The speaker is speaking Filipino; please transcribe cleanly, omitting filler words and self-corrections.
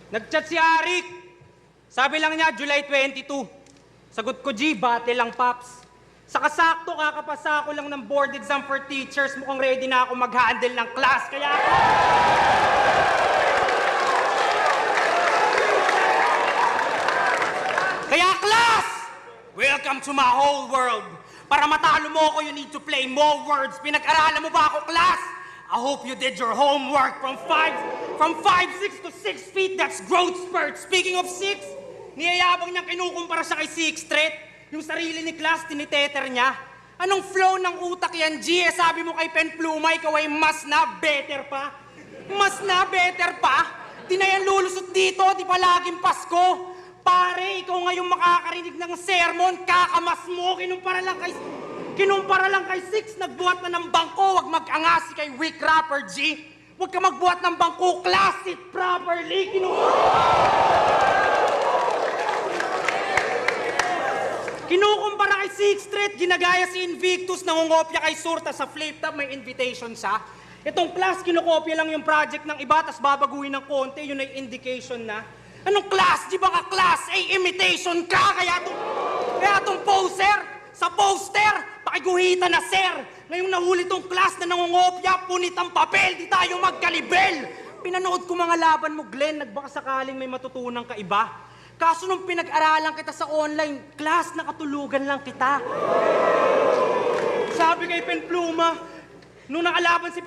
Nag-chat si Arik. Sabi lang niya, July 22. Sagot ko, G, bate lang, Paps. Sa kasakto, kakapasa ko lang ng board exam for teachers. Mukhang ready na ako mag-handle ng class. Kaya class! Welcome to my whole world. Para matalo mo ako, you need to play more words. Pinag-aralan mo ba ako, class? I hope you did your homework from 5'6" to 6 feet. That's growth spurt. Speaking of 6, niyayabang niyang kinukumpara siya kay 6 Threat. Yung sarili ni class, tiniteter niya. Anong flow ng utak yan, G? Sabi mo kay Pen Pluma, ikaw ay mas na better pa. Mas na better pa? Di na yan lulusot dito, di pa laging Pasko. Pare, ikaw ngayong makakarinig ng sermon, kakamas mo, kinumpara lang kay 6, nagbuhat na ng bangko, wag mag-angasi kay weak rapper, G. Wag ka magbuhat ng bangko, class it properly, Kinukumpara kay 6 Threat, ginagaya si Invictus, nangungopya kay Surta sa flip top, may invitation siya. Itong class, kinukopya lang yung project ng iba, tas babaguhin ng konti, yun ay indication na. Anong class? Di ba ka class? Ay, imitation ka! Kaya tong poser, sa poster, pakiguhitan na sir. Ngayong nahuli tong class na nangungopya, punit ang papel, di tayo magkalibel. Pinanood ko mga laban mo, Glenn, nagbaka sakaling may matutunan ka iba. Kaso nung pinag-aralan kita sa online, class, nakatulugan lang kita. Sabi kay Pen Pluma, nung nakalaban si